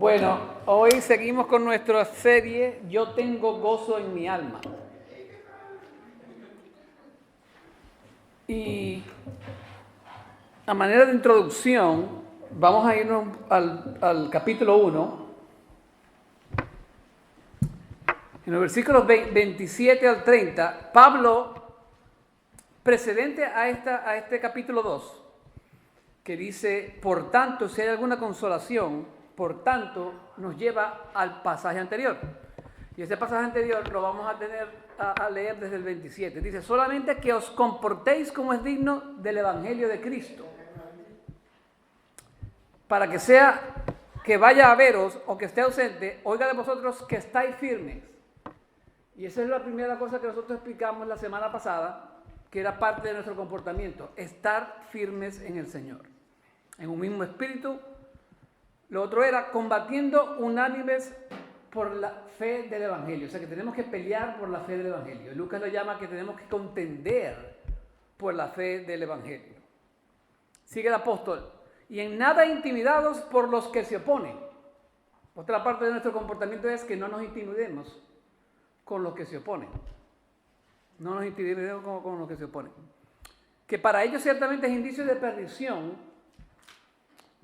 Bueno, hoy seguimos con nuestra serie Yo tengo gozo en mi alma. Y a manera de introducción, vamos a irnos al capítulo 1. En los versículos 27 al 30, Pablo, precedente a este capítulo 2, que dice, por tanto, si hay alguna consolación, por tanto, nos lleva al pasaje anterior. Y ese pasaje anterior lo vamos a leer desde el 27. Dice, solamente que os comportéis como es digno del Evangelio de Cristo, para que sea que vaya a veros o que esté ausente, oiga de vosotros que estáis firmes. Y esa es la primera cosa que nosotros explicamos la semana pasada, que era parte de nuestro comportamiento, estar firmes en el Señor, en un mismo espíritu. Lo otro era combatiendo unánimes por la fe del Evangelio, o sea que tenemos que pelear por la fe del Evangelio. Lucas lo llama que tenemos que contender por la fe del Evangelio. Sigue el apóstol, y en nada intimidados por los que se oponen. Otra parte de nuestro comportamiento es que no nos intimidemos con los que se oponen. No nos intimidemos con los que se oponen. Que para ellos ciertamente es indicio de perdición,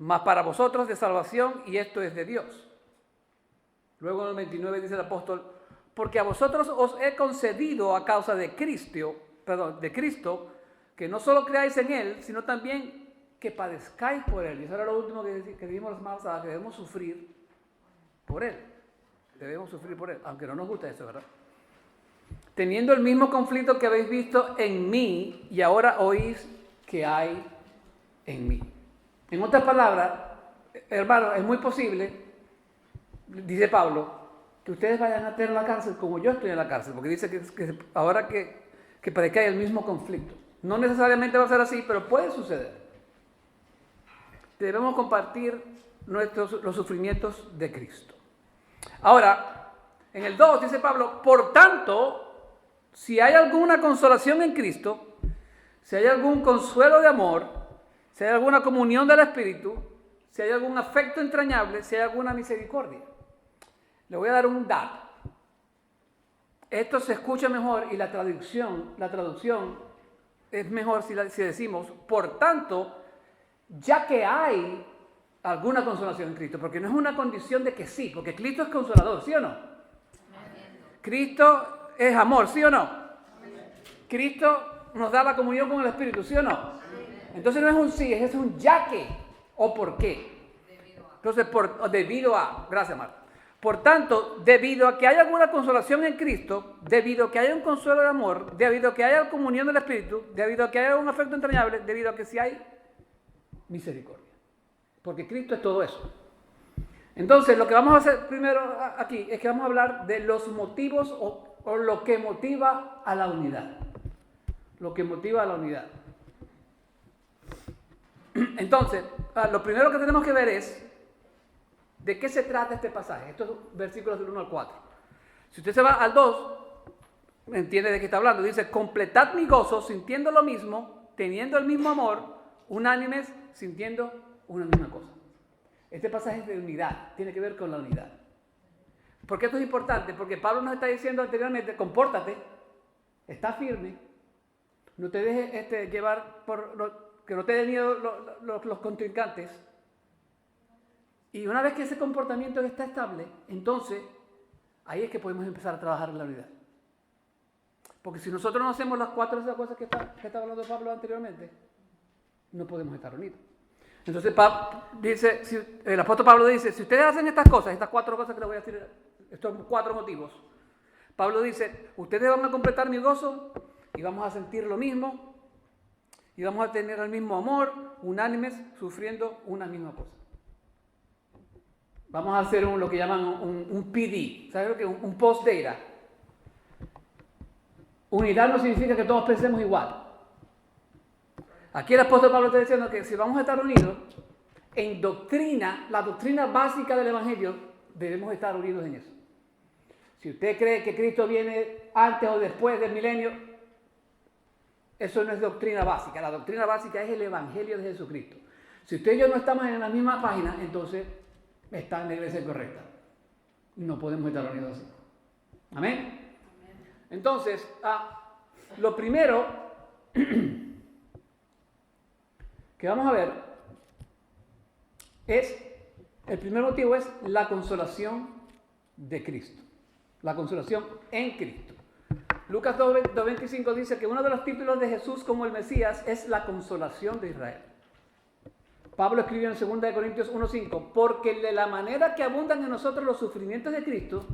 mas para vosotros de salvación, y esto es de Dios. Luego en el 29 dice el apóstol, porque a vosotros os he concedido a causa de Cristo, que no solo creáis en Él, sino también que padezcáis por Él. Y eso era lo último que dijimos la semana pasada, que debemos sufrir por Él. Debemos sufrir por Él, aunque no nos gusta eso, ¿verdad? Teniendo el mismo conflicto que habéis visto en mí y ahora oís que hay en mí. En otras palabras, hermanos, es muy posible, dice Pablo, que ustedes vayan a tener la cárcel como yo estoy en la cárcel, porque dice que ahora que padezcáis el mismo conflicto. No necesariamente va a ser así, pero puede suceder. Debemos compartir los sufrimientos de Cristo. Ahora, en el 2 dice Pablo, por tanto, si hay alguna consolación en Cristo, si hay algún consuelo de amor, si hay alguna comunión del Espíritu, si hay algún afecto entrañable, si hay alguna misericordia. Le voy a dar un dato. Esto se escucha mejor y la traducción es mejor si decimos, por tanto, ya que hay alguna consolación en Cristo, porque no es una condición de que sí, porque Cristo es consolador, ¿sí o no? Cristo es amor, ¿sí o no? Cristo nos da la comunión con el Espíritu, ¿sí o no? Entonces no es un sí, es un ya que o por qué. Entonces, debido a, gracias Marta. Por tanto, debido a que haya alguna consolación en Cristo, debido a que haya un consuelo de amor, debido a que haya comunión del Espíritu, debido a que haya un afecto entrañable, debido a que sí hay misericordia. Porque Cristo es todo eso. Entonces, lo que vamos a hacer primero aquí es que vamos a hablar de los motivos o lo que motiva a la unidad. Lo que motiva a la unidad. Entonces, lo primero que tenemos que ver es de qué se trata este pasaje. Estos versículos del 1 al 4. Si usted se va al 2, entiende de qué está hablando. Dice, completad mi gozo sintiendo lo mismo, teniendo el mismo amor, unánimes, sintiendo una misma cosa. Este pasaje es de unidad, tiene que ver con la unidad. ¿Por qué esto es importante? Porque Pablo nos está diciendo anteriormente, compórtate, está firme, no te dejes llevar que no te den miedo los contrincantes. Y una vez que ese comportamiento está estable, entonces ahí es que podemos empezar a trabajar en la unidad. Porque si nosotros no hacemos las cuatro de esas cosas que está hablando Pablo anteriormente, no podemos estar unidos. Entonces el apóstol Pablo dice, si ustedes hacen estas cosas, estas cuatro cosas que les voy a decir, estos cuatro motivos, Pablo dice, ustedes van a completar mi gozo y vamos a sentir lo mismo y vamos a tener el mismo amor, unánimes, sufriendo una misma cosa. Vamos a hacer lo que llaman un PD, ¿sabes lo que es? Un post-data. Unidad no significa que todos pensemos igual. Aquí el apóstol Pablo está diciendo que si vamos a estar unidos en doctrina, la doctrina básica del Evangelio, debemos estar unidos en eso. Si usted cree que Cristo viene antes o después del milenio, eso no es doctrina básica. La doctrina básica es el Evangelio de Jesucristo. Si usted y yo no estamos en la misma página, entonces está en la iglesia correcta. No podemos estar unidos así. Amén. Entonces, lo primero que vamos a ver el primer motivo es la consolación de Cristo. La consolación en Cristo. Lucas 2:25 dice que uno de los títulos de Jesús como el Mesías es la consolación de Israel. Pablo escribió en 2 Corintios 1:5, porque de la manera que abundan en nosotros los sufrimientos de Cristo,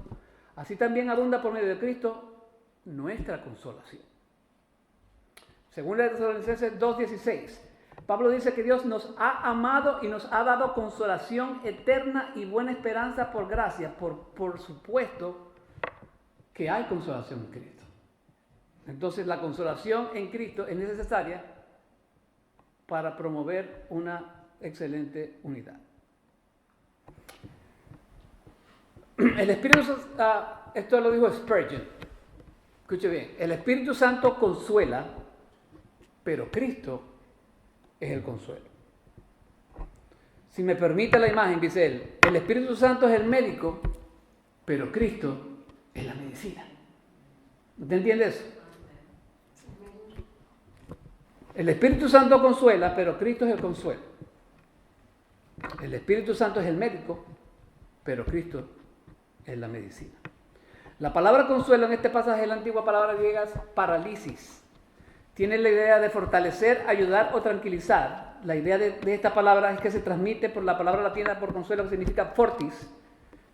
así también abunda por medio de Cristo nuestra consolación. 2 Tesalonicenses 2:16, Pablo dice que Dios nos ha amado y nos ha dado consolación eterna y buena esperanza por gracia. Por supuesto que hay consolación en Cristo. Entonces la consolación en Cristo es necesaria para promover una excelente unidad. El Espíritu Santo, esto lo dijo Spurgeon, escuche bien, el Espíritu Santo consuela, pero Cristo es el consuelo. Si me permite la imagen, dice él, el Espíritu Santo es el médico, pero Cristo es la medicina. ¿Usted entiende eso? El Espíritu Santo consuela, pero Cristo es el consuelo. El Espíritu Santo es el médico, pero Cristo es la medicina. La palabra consuelo en este pasaje es la antigua palabra griega parálisis. Tiene la idea de fortalecer, ayudar o tranquilizar. La idea de esta palabra es que se transmite por la palabra latina por consuelo, que significa fortis,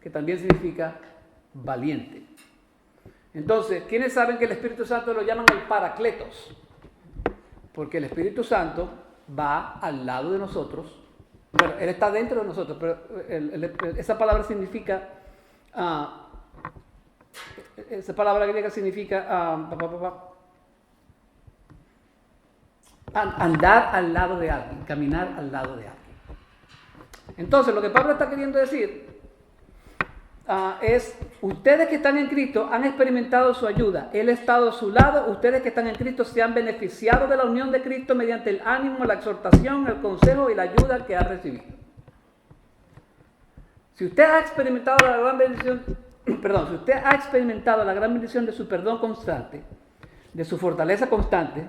que también significa valiente. Entonces, ¿quiénes saben que el Espíritu Santo lo llaman el Paracletos? Porque el Espíritu Santo va al lado de nosotros. Bueno, Él está dentro de nosotros, pero esa palabra significa, esa palabra griega significa andar al lado de alguien, caminar al lado de alguien. Entonces, lo que Pablo está queriendo decir es, ustedes que están en Cristo han experimentado su ayuda, Él ha estado a su lado, ustedes que están en Cristo se han beneficiado de la unión de Cristo mediante el ánimo, la exhortación, el consejo y la ayuda que ha recibido. Si usted ha experimentado la gran bendición, si usted ha experimentado la gran bendición de su perdón constante, de su fortaleza constante,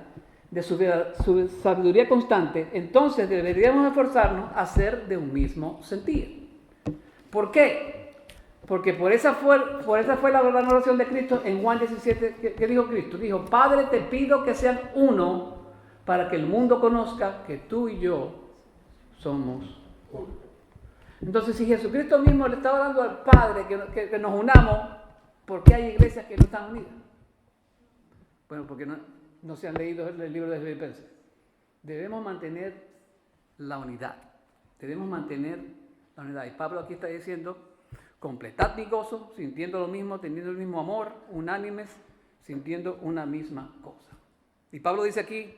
de su sabiduría constante, entonces deberíamos esforzarnos a ser de un mismo sentir. ¿Por qué? Porque por esa fue la gran oración de Cristo en Juan 17. ¿Qué dijo Cristo? Dijo, Padre, te pido que sean uno para que el mundo conozca que tú y yo somos uno. Entonces, si Jesucristo mismo le está orando al Padre que nos unamos, ¿por qué hay iglesias que no están unidas? Bueno, porque no se han leído el libro de Filipenses. Debemos mantener la unidad. Debemos mantener la unidad. Y Pablo aquí está diciendo, completad mi gozo, sintiendo lo mismo, teniendo el mismo amor, unánimes, sintiendo una misma cosa. Y Pablo dice aquí,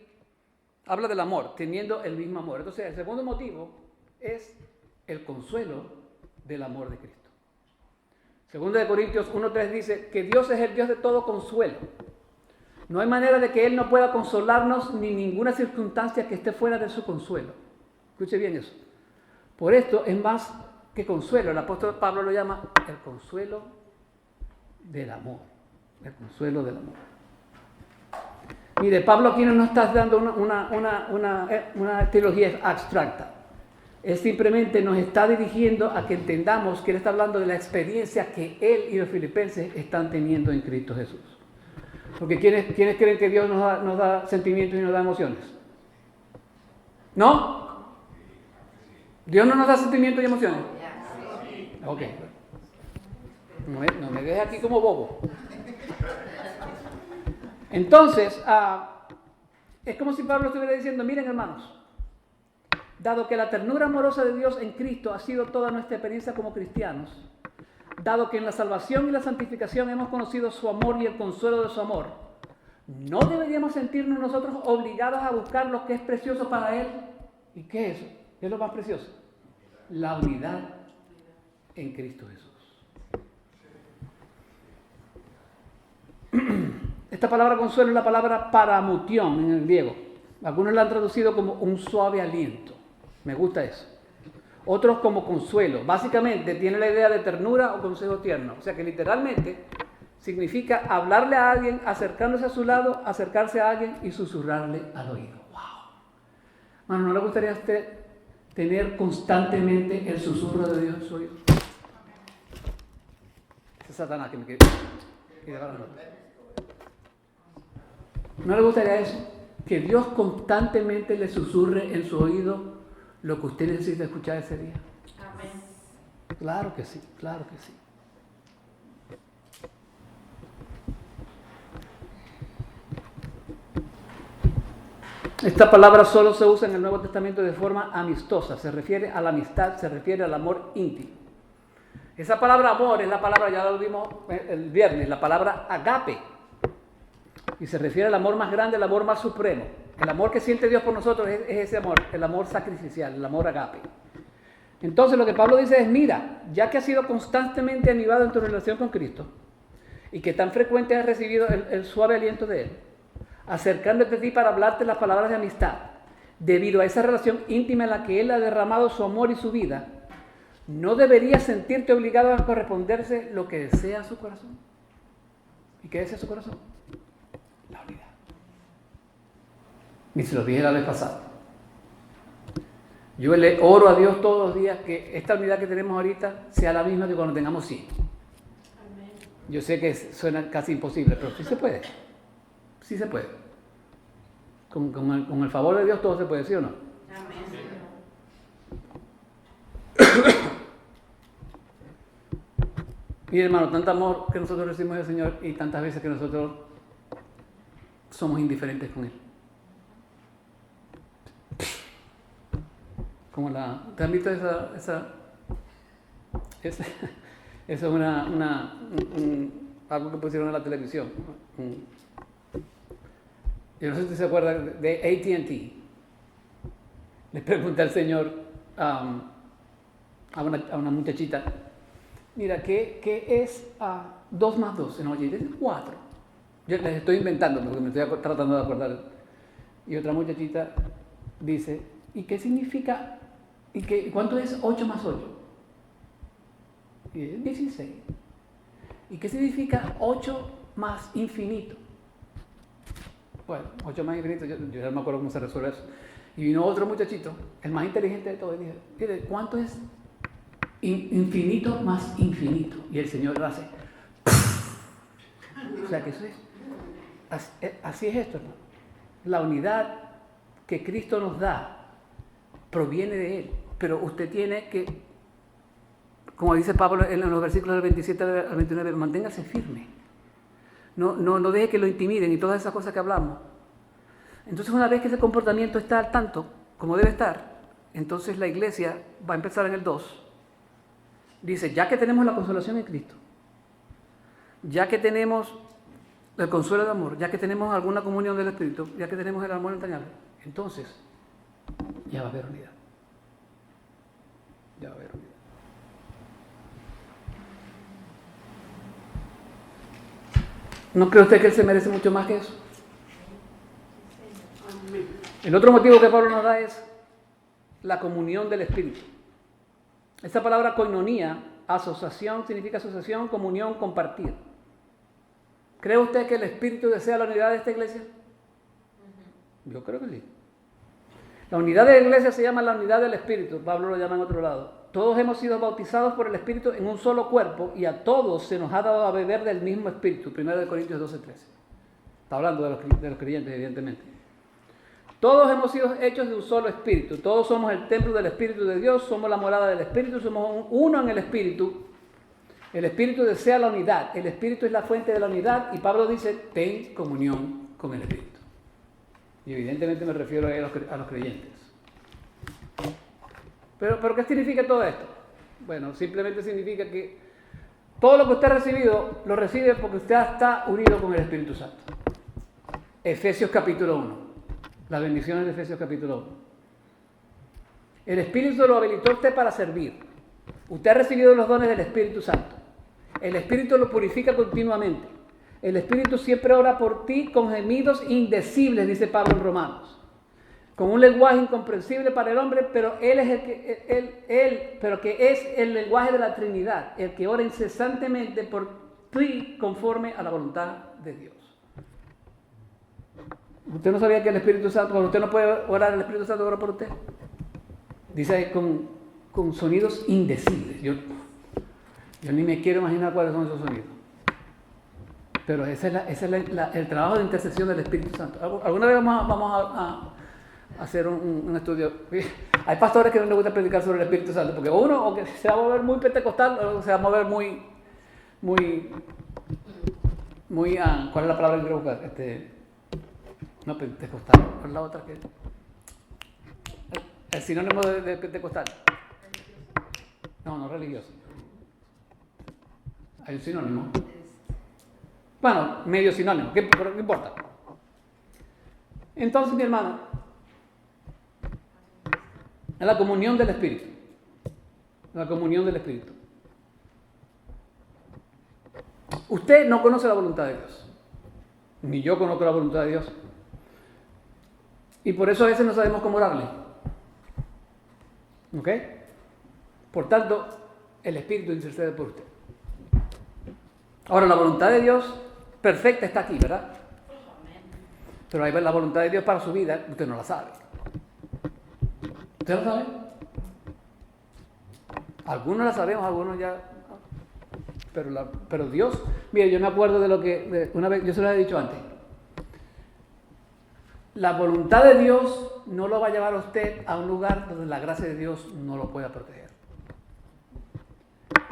habla del amor, teniendo el mismo amor. Entonces, el segundo motivo es el consuelo del amor de Cristo. 2 Corintios 1:3 dice que Dios es el Dios de todo consuelo. No hay manera de que Él no pueda consolarnos ni ninguna circunstancia que esté fuera de su consuelo. Escuche bien eso. Por esto es más que consuelo. El apóstol Pablo lo llama el consuelo del amor. El consuelo del amor. Mire, Pablo aquí no nos está dando una teología abstracta. Él simplemente nos está dirigiendo a que entendamos que Él está hablando de la experiencia que Él y los filipenses están teniendo en Cristo Jesús. Porque ¿quiénes creen que Dios nos da sentimientos y nos da emociones? ¿No? ¿Dios no nos da sentimientos y emociones? Ok. No me dejes aquí como bobo. Entonces, es como si Pablo estuviera diciendo, miren hermanos, dado que la ternura amorosa de Dios en Cristo ha sido toda nuestra experiencia como cristianos, dado que en la salvación y la santificación hemos conocido su amor y el consuelo de su amor, ¿no deberíamos sentirnos nosotros obligados a buscar lo que es precioso para Él? ¿Y qué es eso? ¿Qué es lo más precioso? La unidad en Cristo Jesús. Esta palabra consuelo es la palabra paramutión en el griego. Algunos la han traducido como un suave aliento. Me gusta eso. otros como consuelo. Básicamente tiene la idea de ternura o consejo tierno. O sea que literalmente significa hablarle a alguien, acercándose a su lado, acercarse a alguien y susurrarle al oído. ¡Wow! Mano, ¿no le gustaría a usted tener constantemente el susurro de Dios en su oído? Ese es Satanás que me quiere dar la nota. ¿No le gustaría eso? Que Dios constantemente le susurre en su oído lo que usted necesita escuchar ese día. Amén. Claro que sí, claro que sí. Esta palabra solo se usa en el Nuevo Testamento de forma amistosa, se refiere a la amistad, se refiere al amor íntimo. Esa palabra amor es la palabra, ya lo vimos el viernes, la palabra agape. Y se refiere al amor más grande, el amor más supremo. El amor que siente Dios por nosotros es ese amor, el amor sacrificial, el amor agape. Entonces lo que Pablo dice es, mira, ya que has sido constantemente animado en tu relación con Cristo y que tan frecuente has recibido el suave aliento de Él, acercándote a ti para hablarte las palabras de amistad, debido a esa relación íntima en la que Él ha derramado su amor y su vida, ¿no deberías sentirte obligado a corresponderse lo que desea su corazón? ¿Y qué desea su corazón? La unidad. Ni se lo dije la vez pasada. Yo le oro a Dios todos los días que esta unidad que tenemos ahorita sea la misma que cuando tengamos 100. Amén. Yo sé que suena casi imposible, pero sí se puede. Sí se puede. Con el favor de Dios todo se puede, ¿sí o no? Amén. Mire, hermano, tanto amor que nosotros recibimos del Señor y tantas veces que nosotros somos indiferentes con Él. Como ¿te han visto esa es algo que pusieron en la televisión? Yo no sé si se acuerdan de AT&T. Le pregunté al Señor a una muchachita, mira, ¿qué es 2 más 2? No, oye, es 4. Yo les estoy inventando porque me estoy tratando de acordar. Y otra muchachita dice, ¿y qué significa? ¿Cuánto es 8 más 8? Y es 16. ¿Y qué significa 8 más infinito? Bueno, 8 más infinito, yo ya no me acuerdo cómo se resuelve eso. Y vino otro muchachito, el más inteligente de todos, y dijo, mire, ¿cuánto es infinito más infinito? Y el Señor lo hace. O sea que eso así es esto, hermano. La unidad que Cristo nos da proviene de Él, pero usted tiene que, como dice Pablo en los versículos del 27 al 29, manténgase firme. No deje que lo intimiden y todas esas cosas que hablamos. Entonces, una vez que ese comportamiento está al tanto, como debe estar, entonces la iglesia va a empezar en el 2. Dice, ya que tenemos la consolación en Cristo, ya que tenemos el consuelo de amor, ya que tenemos alguna comunión del Espíritu, ya que tenemos el amor entrañable, entonces ya va a haber unidad. Ya va a haber unidad. ¿No cree usted que Él se merece mucho más que eso? El otro motivo que Pablo nos da es la comunión del Espíritu. Esta palabra koinonía, asociación, significa asociación, comunión, compartir. ¿Cree usted que el Espíritu desea la unidad de esta iglesia? Yo creo que sí. La unidad de la iglesia se llama la unidad del Espíritu, Pablo lo llama en otro lado. Todos hemos sido bautizados por el Espíritu en un solo cuerpo y a todos se nos ha dado a beber del mismo Espíritu. 1 Corintios 12:13. Está hablando de los creyentes, evidentemente. Todos hemos sido hechos de un solo Espíritu. Todos somos el templo del Espíritu de Dios, somos la morada del Espíritu, somos uno en el Espíritu. El Espíritu desea la unidad. El Espíritu es la fuente de la unidad y Pablo dice, ten comunión con el Espíritu. Y evidentemente me refiero a los creyentes. ¿Pero qué significa todo esto? Bueno, simplemente significa que todo lo que usted ha recibido, lo recibe porque usted está unido con el Espíritu Santo. Efesios capítulo 1. Las bendiciones de Efesios capítulo 1. El Espíritu lo habilitó a usted para servir. Usted ha recibido los dones del Espíritu Santo. El Espíritu lo purifica continuamente. El Espíritu siempre ora por ti con gemidos indecibles, dice Pablo en Romanos. con un lenguaje incomprensible para el hombre, pero Él es pero que es el lenguaje de la Trinidad, el que ora incesantemente por ti conforme a la voluntad de Dios. ¿Usted no sabía que el Espíritu Santo, cuando usted no puede orar, el Espíritu Santo ora por usted? Dice ahí con sonidos indecibles. Yo ni me quiero imaginar cuáles son esos sonidos. Pero ese es el trabajo de intercesión del Espíritu Santo. Alguna vez vamos a hacer un estudio. Hay pastores que no les gusta predicar sobre el Espíritu Santo, porque uno o que se va a mover muy pentecostal o se va a mover muy ¿cuál es la palabra que quiero buscar? No pentecostal, ¿cuál es la otra que? El sinónimo de pentecostal. No religioso. Hay un sinónimo. Bueno, medio sinónimo, pero no importa. Entonces, mi hermano, es la comunión del Espíritu. La comunión del Espíritu. Usted no conoce la voluntad de Dios. Ni yo conozco la voluntad de Dios. Y por eso a veces no sabemos cómo orarle. ¿Ok? Por tanto, el Espíritu intercede por usted. Ahora, la voluntad de Dios perfecta está aquí, ¿verdad? Pero ahí va la voluntad de Dios para su vida, usted no la sabe. ¿Usted la sabe? Algunos la sabemos, algunos ya. Pero Dios, mire, yo me acuerdo de lo que una vez, yo se lo he dicho antes. La voluntad de Dios no lo va a llevar a usted a un lugar donde la gracia de Dios no lo pueda proteger.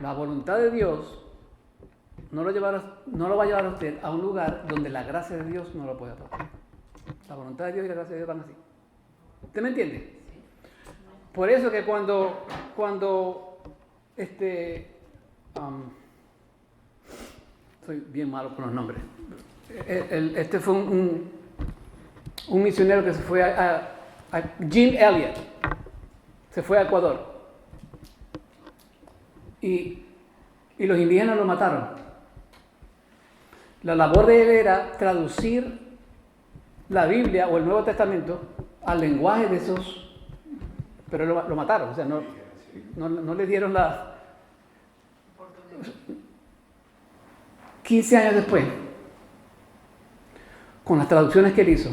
La voluntad de Dios no lo va a llevar a usted a un lugar donde la gracia de Dios no lo pueda proteger. La voluntad de Dios y la gracia de Dios van así. ¿Usted me entiende? Por eso que cuando soy bien malo con los nombres. Fue un misionero que se fue a Jim Elliot. Se fue a Ecuador. Y los indígenas lo mataron. La labor de él era traducir la Biblia o el Nuevo Testamento al lenguaje de esos, pero lo mataron, o sea, no le dieron la... 15 años después, con las traducciones que él hizo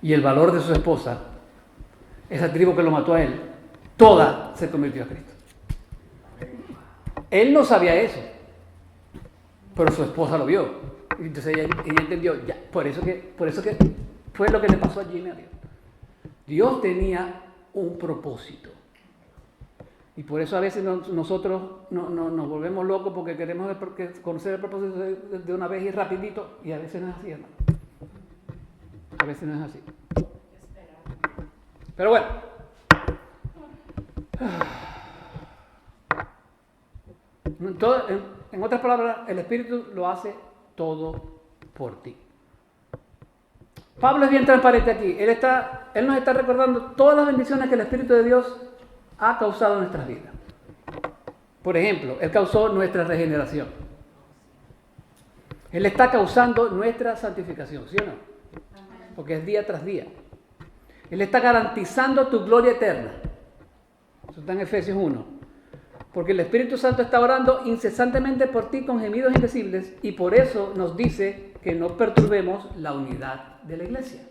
y el valor de su esposa, esa tribu que lo mató a él, toda se convirtió a Cristo. Él no sabía eso, pero su esposa lo vio. Entonces ella entendió, ya, por eso que fue lo que le pasó a Jim Elliot. Dios tenía un propósito. Y por eso a veces nosotros nos volvemos locos porque queremos conocer el propósito de una vez y rapidito, y a veces no es así, hermano. A veces no es así. Pero bueno. En otras palabras, el Espíritu lo hace todo por ti. Pablo es bien transparente aquí. Él nos está recordando todas las bendiciones que el Espíritu de Dios ha causado en nuestras vidas. Por ejemplo, Él causó nuestra regeneración. Él está causando nuestra santificación, ¿sí o no? Porque es día tras día. Él está garantizando tu gloria eterna. Eso está en Efesios 1. Porque el Espíritu Santo está orando incesantemente por ti con gemidos indecibles, y por eso nos dice que no perturbemos la unidad de la iglesia.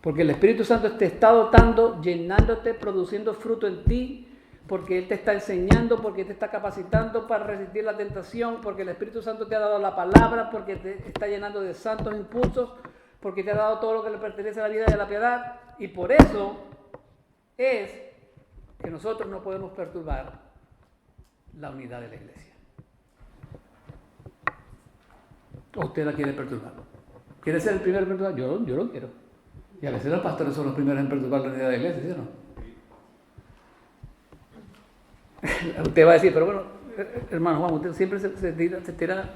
Porque el Espíritu Santo te está dotando, llenándote, produciendo fruto en ti, porque Él te está enseñando, porque te está capacitando para resistir la tentación, porque el Espíritu Santo te ha dado la palabra, porque te está llenando de santos impulsos, porque te ha dado todo lo que le pertenece a la vida y a la piedad, y por eso es que nosotros no podemos perturbar la unidad de la iglesia. ¿O usted la quiere perturbar? ¿Quiere ser el primero en perturbar? Yo lo quiero. Y a veces los pastores son los primeros en perturbar la unidad de la iglesia, ¿sí o no? Usted va a decir, pero bueno, hermano Juan, usted siempre se tira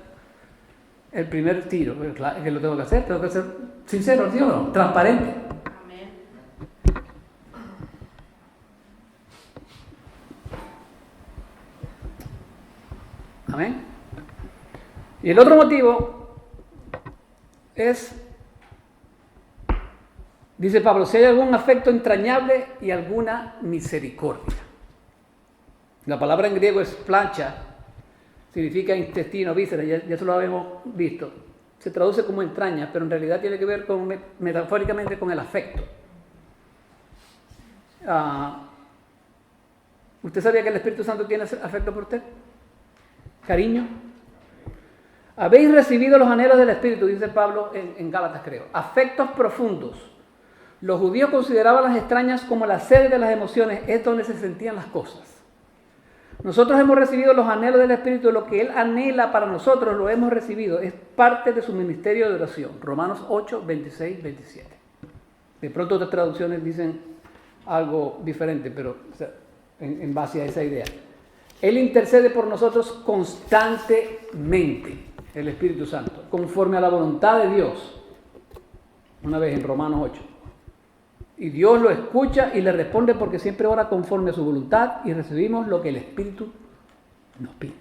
el primer tiro. Pero claro, es que lo tengo que ser sincero, ¿sí o no? Transparente. Amén. Y el otro motivo dice Pablo, si hay algún afecto entrañable y alguna misericordia. La palabra en griego es plancha, significa intestino, vísceras, ya eso lo habíamos visto. Se traduce como entraña, pero en realidad tiene que ver metafóricamente con el afecto. ¿Usted sabía que el Espíritu Santo tiene afecto por usted? ¿Cariño? Habéis recibido los anhelos del Espíritu, dice Pablo en Gálatas, creo. Afectos profundos. Los judíos consideraban las extrañas como la sede de las emociones, es donde se sentían las cosas. Nosotros hemos recibido los anhelos del Espíritu, lo que Él anhela para nosotros lo hemos recibido. Es parte de su ministerio de oración. Romanos 8, 26, 27. De pronto otras traducciones dicen algo diferente, pero en base a esa idea. Él intercede por nosotros constantemente, el Espíritu Santo, conforme a la voluntad de Dios. Una vez en Romanos 8. Y Dios lo escucha y le responde porque siempre ora conforme a su voluntad y recibimos lo que el Espíritu nos pide.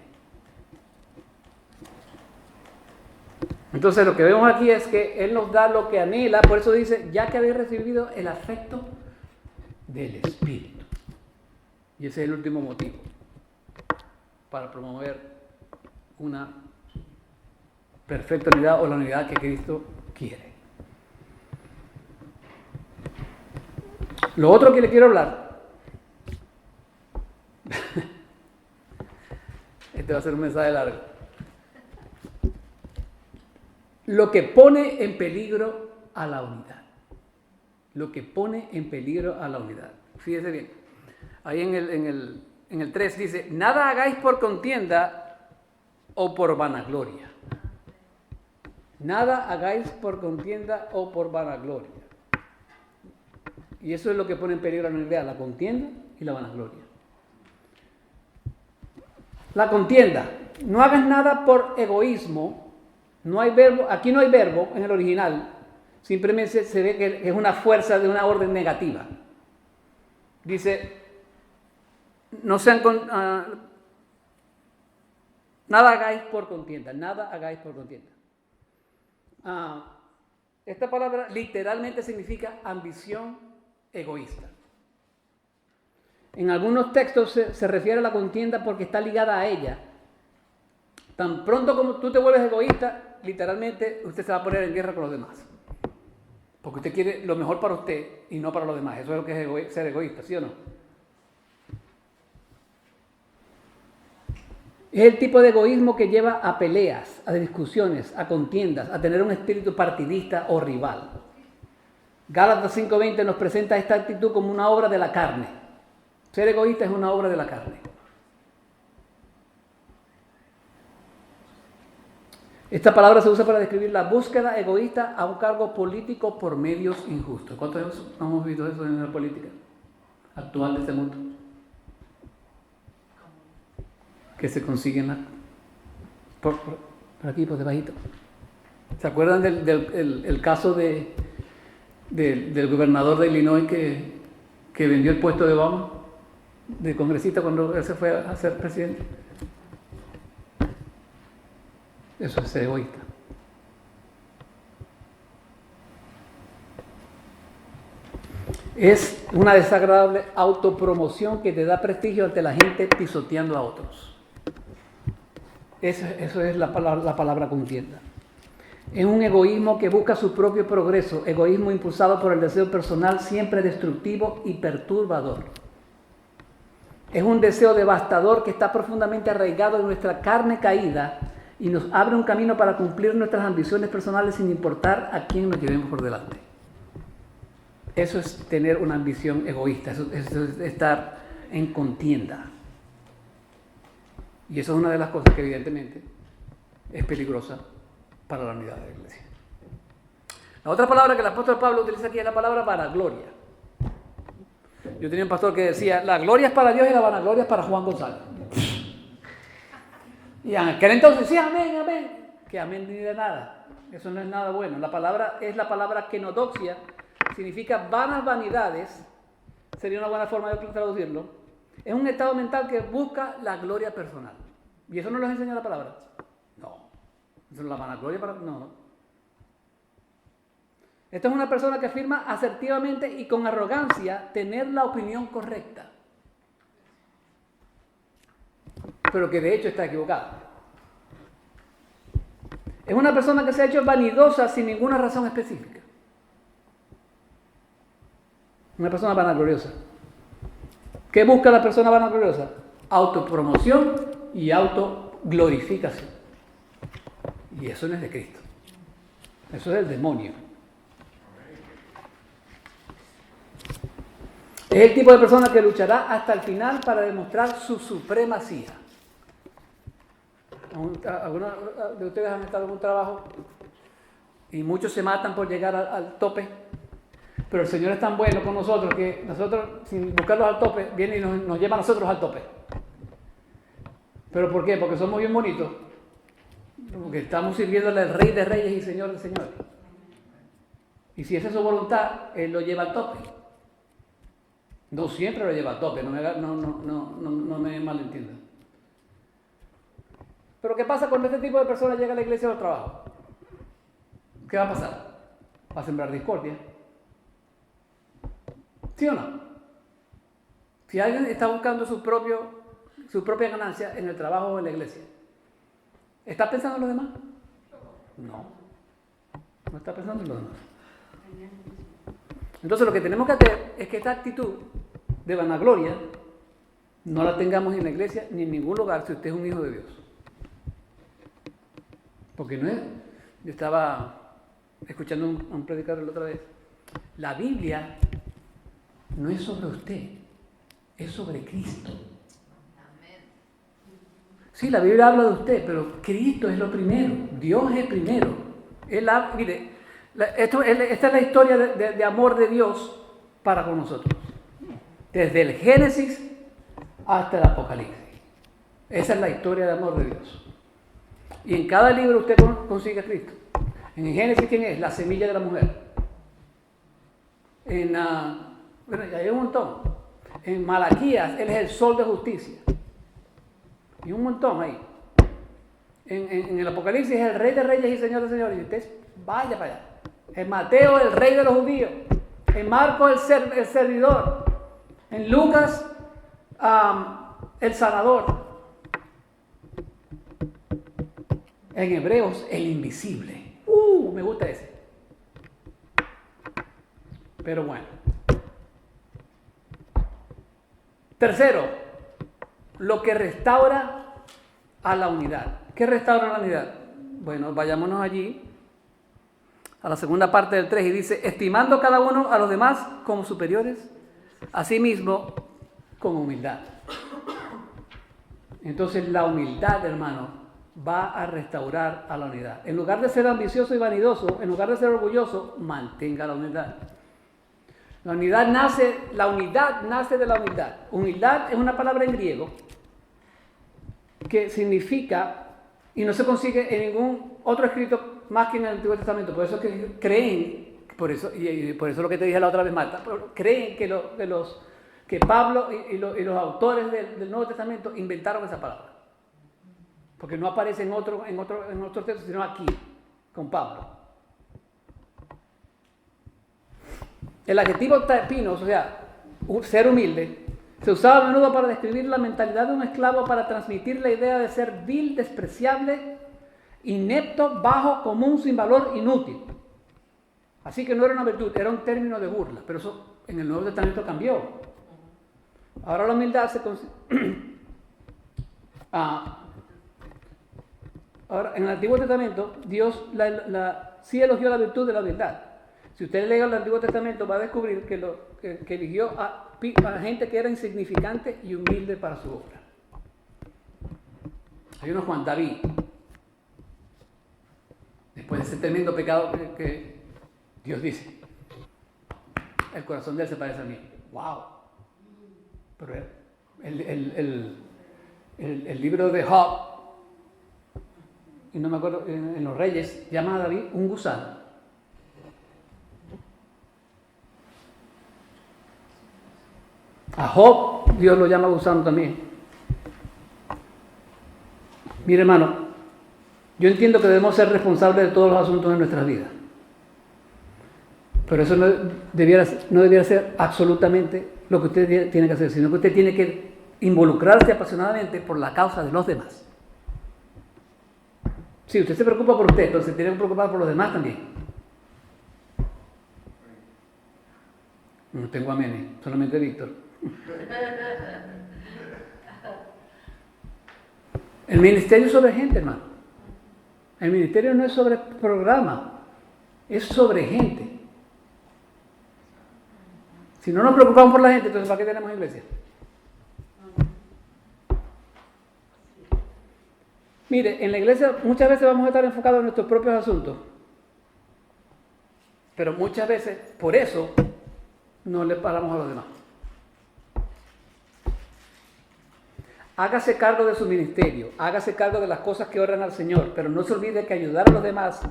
Entonces lo que vemos aquí es que Él nos da lo que anhela, por eso dice, ya que habéis recibido el afecto del Espíritu. Y ese es el último motivo para promover una perfecta unidad o la unidad que Cristo quiere. Lo otro que le quiero hablar, este va a ser un mensaje largo, lo que pone en peligro a la unidad. Lo que pone en peligro a la unidad. Fíjese bien, ahí en el 3 dice, nada hagáis por contienda o por vanagloria. Nada hagáis por contienda o por vanagloria. Y eso es lo que pone en peligro a la unidad, la contienda y la vanagloria. La contienda. No hagas nada por egoísmo. No hay verbo, aquí no hay verbo en el original. Simplemente se ve que es una fuerza de una orden negativa. Dice, no sean nada hagáis por contienda. Nada hagáis por contienda. Esta palabra literalmente significa ambición egoísta. En algunos textos se refiere a la contienda porque está ligada a ella. Tan pronto como tú te vuelves egoísta, literalmente usted se va a poner en guerra con los demás. Porque usted quiere lo mejor para usted y no para los demás. Eso es lo que es ser egoísta, ¿sí o no? Es el tipo de egoísmo que lleva a peleas, a discusiones, a contiendas, a tener un espíritu partidista o rival. Gálatas 5:20 nos presenta esta actitud como una obra de la carne. Ser egoísta es una obra de la carne. Esta palabra se usa para describir la búsqueda egoísta a un cargo político por medios injustos. ¿Cuántos hemos visto eso en la política actual de este mundo? Que se consiguen por aquí, por debajito. ¿Se acuerdan del caso del gobernador de Illinois que vendió el puesto de Obama, de congresista, cuando él se fue a ser presidente? Eso es ser egoísta. Es una desagradable autopromoción que te da prestigio ante la gente pisoteando a otros. Eso es la palabra contienda. Es un egoísmo que busca su propio progreso, egoísmo impulsado por el deseo personal siempre destructivo y perturbador. Es un deseo devastador que está profundamente arraigado en nuestra carne caída y nos abre un camino para cumplir nuestras ambiciones personales sin importar a quién nos llevemos por delante. Eso es tener una ambición egoísta, eso es estar en contienda. Y eso es una de las cosas que evidentemente es peligrosa para la unidad de la iglesia. La otra palabra que el apóstol Pablo utiliza aquí es la palabra vanagloria. Yo tenía un pastor que decía, la gloria es para Dios y la vanagloria es para Juan González. Y en aquel entonces decía, amén, amén. Que amén ni de nada. Eso no es nada bueno. La palabra es la palabra kenodoxia, significa vanas vanidades, sería una buena forma de traducirlo. Es un estado mental que busca la gloria personal. ¿Y eso no nos enseña la palabra? No. Eso es la vanagloria para... No. Esta es una persona que afirma asertivamente y con arrogancia tener la opinión correcta, pero que de hecho está equivocada. Es una persona que se ha hecho vanidosa sin ninguna razón específica. Una persona vanagloriosa. ¿Qué busca la persona vanagloriosa? Autopromoción y autoglorificación. Y eso no es de Cristo. Eso es del demonio. Es el tipo de persona que luchará hasta el final para demostrar su supremacía. ¿Algunos de ustedes han estado en un trabajo y muchos se matan por llegar al tope? Pero el Señor es tan bueno con nosotros que nosotros, sin buscarlos al tope, viene y nos lleva a nosotros al tope. ¿Pero por qué? Porque somos bien bonitos. Porque estamos sirviéndole al Rey de Reyes y Señor de Señores. Y si esa es su voluntad, Él lo lleva al tope. No siempre lo lleva al tope, no me malentiendan. Pero ¿qué pasa cuando este tipo de personas llega a la iglesia o al trabajo? ¿Qué va a pasar? Va a sembrar discordia. ¿Sí o no? Si alguien está buscando su propia ganancia en el trabajo o en la iglesia, ¿está pensando en los demás? No está pensando en los demás. Entonces lo que tenemos que hacer es que esta actitud de vanagloria no la tengamos en la iglesia ni en ningún lugar si usted es un hijo de Dios. Porque no es... Yo estaba escuchando a un predicador la otra vez. La Biblia no es sobre usted, es sobre Cristo. Sí, la Biblia habla de usted, pero Cristo es lo primero. Dios es primero. Mire, esta es la historia de amor de Dios para con nosotros. Desde el Génesis hasta el Apocalipsis. Esa es la historia de amor de Dios. Y en cada libro usted consigue a Cristo. En el Génesis, ¿quién es? La semilla de la mujer. Bueno, ya hay un montón. En Malaquías, Él es el sol de justicia. Y un montón ahí. En el Apocalipsis es el Rey de Reyes y Señor de Señores. Y usted vaya para allá. En Mateo, el Rey de los judíos. En Marcos, el servidor. En Lucas, el sanador. En Hebreos, el invisible. Me gusta ese. Pero bueno. Tercero, lo que restaura a la unidad. ¿Qué restaura la unidad? Bueno, vayámonos allí a la segunda parte del 3 y dice, estimando cada uno a los demás como superiores, asimismo con humildad. Entonces la humildad, hermano, va a restaurar a la unidad. En lugar de ser ambicioso y vanidoso, en lugar de ser orgulloso, mantenga la humildad. La unidad nace de la humildad. Humildad es una palabra en griego que significa, y no se consigue en ningún otro escrito más que en el Antiguo Testamento. Por eso que creen, por eso lo que te dije la otra vez, Marta, creen que Pablo y los autores del Nuevo Testamento inventaron esa palabra. Porque no aparece en otro texto, sino aquí, con Pablo. El adjetivo tapinos, o sea, ser humilde, se usaba a menudo para describir la mentalidad de un esclavo, para transmitir la idea de ser vil, despreciable, inepto, bajo, común, sin valor, inútil. Así que no era una virtud, era un término de burla, pero eso en el Nuevo Testamento cambió. Ahora la humildad se ahora, en el Antiguo Testamento, Dios sí elogió la virtud de la humildad. Si usted lee el Antiguo Testamento, va a descubrir que eligió a gente que era insignificante y humilde para su obra. Hay uno Juan David. Después de ese tremendo pecado que Dios dice, el corazón de él se parece a mí. ¡Wow! Pero el libro de Job, y no me acuerdo, en los Reyes, llama a David un gusano. A Job, Dios lo llama gusano también. Mire, hermano, yo entiendo que debemos ser responsables de todos los asuntos de nuestras vidas. Pero eso no debiera ser absolutamente lo que usted tiene que hacer, sino que usted tiene que involucrarse apasionadamente por la causa de los demás. Si usted se preocupa por usted, entonces tiene que preocupar por los demás también. No tengo aménes, solamente Víctor. El ministerio es sobre gente, hermano. El ministerio no es sobre programa, es sobre gente. Si no nos preocupamos por la gente, entonces ¿para qué tenemos iglesia? Mire, en la iglesia muchas veces vamos a estar enfocados en nuestros propios asuntos, pero muchas veces, por eso, no le paramos a los demás. Hágase cargo de su ministerio, hágase cargo de las cosas que oran al Señor, pero no se olvide que ayudar a los demás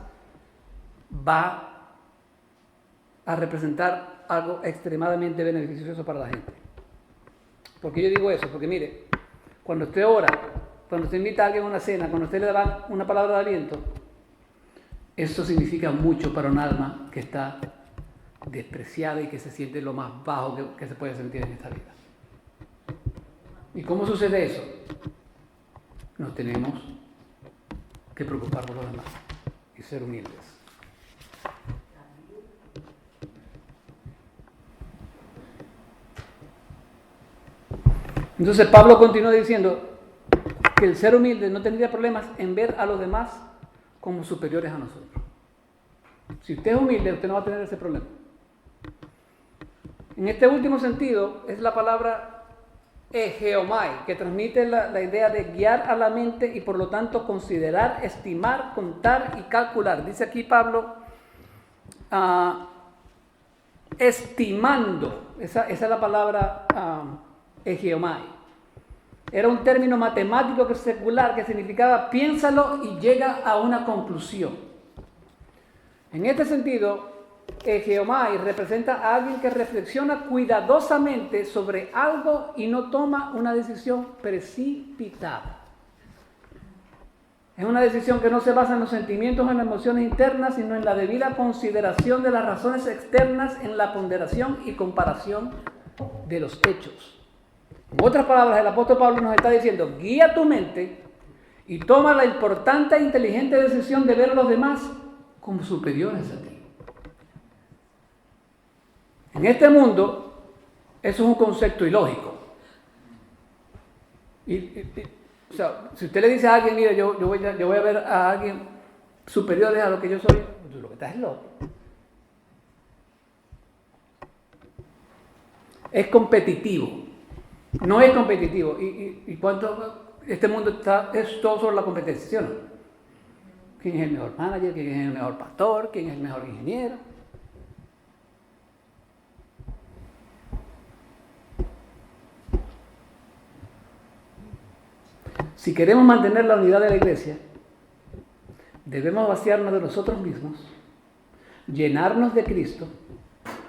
va a representar algo extremadamente beneficioso para la gente. ¿Por qué yo digo eso? Porque mire, cuando usted ora, cuando usted invita a alguien a una cena, cuando usted le da una palabra de aliento, eso significa mucho para un alma que está despreciada y que se siente lo más bajo que se puede sentir en esta vida. ¿Y cómo sucede eso? Nos tenemos que preocupar por los demás y ser humildes. Entonces Pablo continúa diciendo que el ser humilde no tendría problemas en ver a los demás como superiores a nosotros. Si usted es humilde, usted no va a tener ese problema. En este último sentido es la palabra egeomai, que transmite la idea de guiar a la mente y por lo tanto considerar, estimar, contar y calcular. Dice aquí Pablo, estimando, esa es la palabra egeomai. Era un término matemático secular que significaba piénsalo y llega a una conclusión. En este sentido, egeomai representa a alguien que reflexiona cuidadosamente sobre algo y no toma una decisión precipitada. Es una decisión que no se basa en los sentimientos o en las emociones internas, sino en la debida consideración de las razones externas, en la ponderación y comparación de los hechos. En otras palabras, el apóstol Pablo nos está diciendo, guía tu mente y toma la importante e inteligente decisión de ver a los demás como superiores a ti. En este mundo, eso es un concepto ilógico. O sea, si usted le dice a alguien, mira, yo voy a ver a alguien superior a lo que yo soy, tú lo que estás es loco. Es competitivo. No es competitivo. ¿Y cuánto este mundo es todo sobre la competencia, ¿sí o no? ¿Quién es el mejor manager? ¿Quién es el mejor pastor? ¿Quién es el mejor ingeniero? Si queremos mantener la unidad de la iglesia, debemos vaciarnos de nosotros mismos, llenarnos de Cristo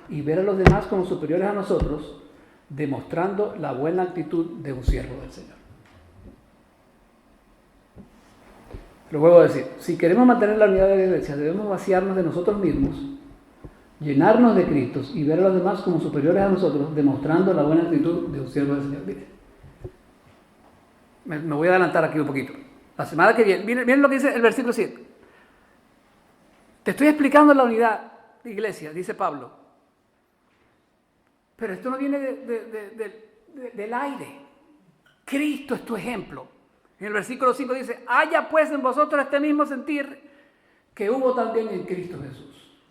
y ver a los demás como superiores a nosotros, demostrando la buena actitud de un siervo del Señor. Lo vuelvo a decir, si queremos mantener la unidad de la iglesia, debemos vaciarnos de nosotros mismos, llenarnos de Cristo y ver a los demás como superiores a nosotros, demostrando la buena actitud de un siervo del Señor. Me voy a adelantar aquí un poquito. La semana que viene, miren lo que dice el versículo 7. Te estoy explicando la unidad de iglesia, dice Pablo. Pero esto no viene del aire. Cristo es tu ejemplo. En el versículo 5 dice, haya pues en vosotros este mismo sentir que hubo también en Cristo Jesús.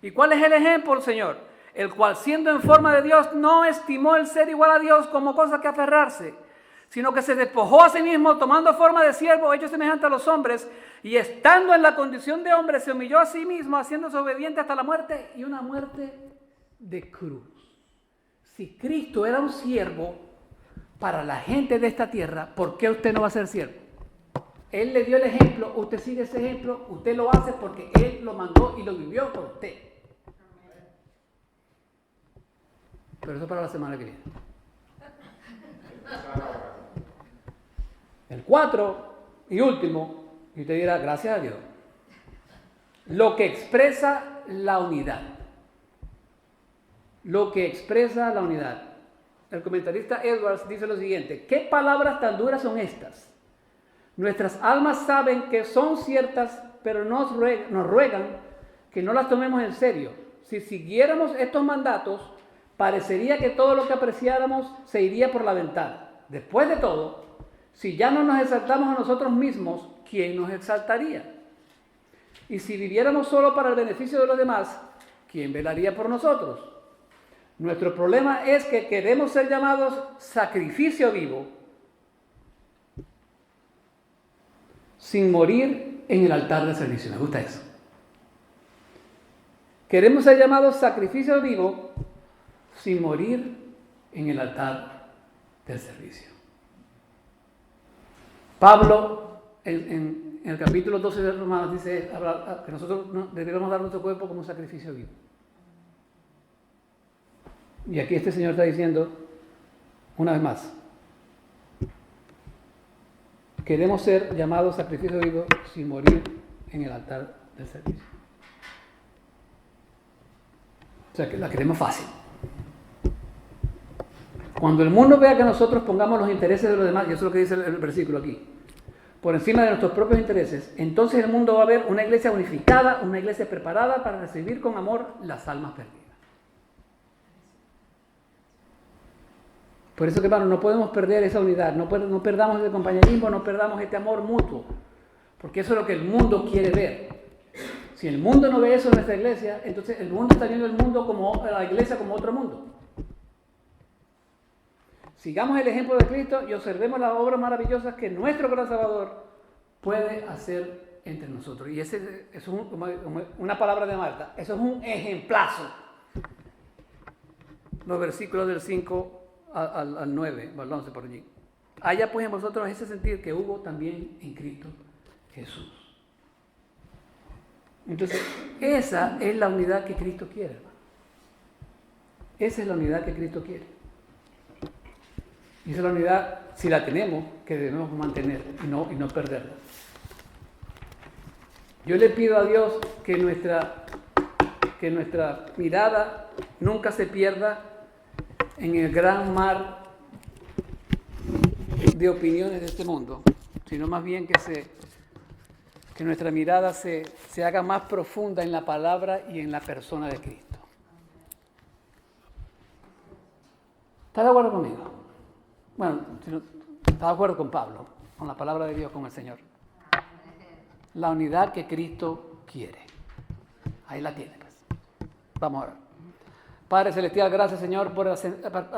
¿Y cuál es el ejemplo, Señor? El cual siendo en forma de Dios no estimó el ser igual a Dios como cosa que aferrarse, sino que se despojó a sí mismo, tomando forma de siervo, hecho semejante a los hombres, y estando en la condición de hombre, se humilló a sí mismo, haciéndose obediente hasta la muerte, y una muerte de cruz. Si Cristo era un siervo para la gente de esta tierra, ¿por qué usted no va a ser siervo? Él le dio el ejemplo, usted sigue ese ejemplo, usted lo hace porque Él lo mandó y lo vivió por usted. Pero eso para la semana que viene. El 4 y último, y usted dirá, gracias a Dios, lo que expresa la unidad. lo que expresa la unidad. El comentarista Edwards dice lo siguiente: ¿qué palabras tan duras son estas? Nuestras almas saben que son ciertas, pero nos ruegan que no las tomemos en serio. Si siguiéramos estos mandatos, parecería que todo lo que apreciáramos se iría por la ventana. Después de todo, si ya no nos exaltamos a nosotros mismos, ¿quién nos exaltaría? Y si viviéramos solo para el beneficio de los demás, ¿quién velaría por nosotros? Nuestro problema es que queremos ser llamados sacrificio vivo, sin morir en el altar del servicio. Me gusta eso. Queremos ser llamados sacrificio vivo, sin morir en el altar del servicio. Pablo, en el capítulo 12 de Romanos, dice que nosotros debemos dar nuestro cuerpo como sacrificio vivo. Y aquí este Señor está diciendo, una vez más, queremos ser llamados sacrificio vivo sin morir en el altar del servicio. O sea, que la queremos fácil. Cuando el mundo vea que nosotros pongamos los intereses de los demás, y eso es lo que dice el versículo aquí, por encima de nuestros propios intereses, entonces el mundo va a ver una iglesia unificada, una iglesia preparada para recibir con amor las almas perdidas. Por eso que, hermano, no podemos perder esa unidad, no perdamos ese compañerismo, no perdamos este amor mutuo, porque eso es lo que el mundo quiere ver. Si el mundo no ve eso en nuestra iglesia, entonces el mundo está viendo el mundo como la iglesia como otro mundo. Sigamos el ejemplo de Cristo y observemos las obras maravillosas que nuestro gran Salvador puede hacer entre nosotros. Y ese es una palabra de Marta, eso es un ejemplazo. Los versículos del 5 al 9, al 11 por allí. Haya pues en vosotros ese sentir que hubo también en Cristo Jesús. Entonces, esa es la unidad que Cristo quiere, hermano. Esa es la unidad que Cristo quiere. Y esa es la unidad, si la tenemos, que debemos mantener y no perderla. Yo le pido a Dios que nuestra mirada nunca se pierda en el gran mar de opiniones de este mundo, sino más bien que nuestra mirada se haga más profunda en la palabra y en la persona de Cristo. ¿Estás de acuerdo conmigo? Bueno, ¿estás de acuerdo con Pablo, con la palabra de Dios, con el Señor? La unidad que Cristo quiere. Ahí la tiene, pues. Vamos a ver. Padre Celestial, gracias, Señor, por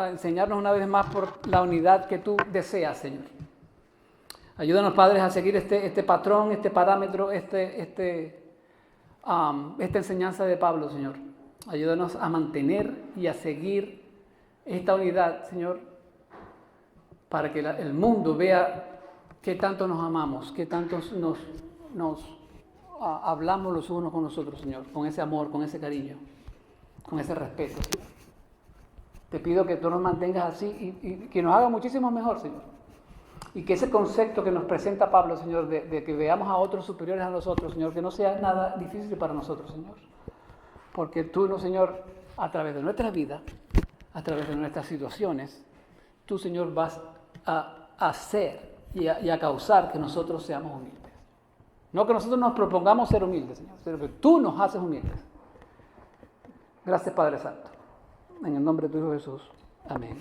enseñarnos una vez más por la unidad que tú deseas, Señor. Ayúdanos, Padres, a seguir este patrón, este parámetro, esta enseñanza de Pablo, Señor. Ayúdanos a mantener y a seguir esta unidad, Señor, para que el mundo vea qué tanto nos amamos, qué tanto nos hablamos los unos con los otros, Señor, con ese amor, con ese cariño, con ese respeto, Señor. Te pido que tú nos mantengas así y que nos haga muchísimo mejor, Señor. Y que ese concepto que nos presenta Pablo, Señor, de que veamos a otros superiores a nosotros, Señor, que no sea nada difícil para nosotros, Señor. Porque tú, no, Señor, a través de nuestra vida, a través de nuestras situaciones, tú, Señor, vas a hacer y a causar que nosotros seamos humildes. No que nosotros nos propongamos ser humildes, Señor, pero que tú nos haces humildes. Gracias, Padre Santo. En el nombre de tu Hijo Jesús. Amén.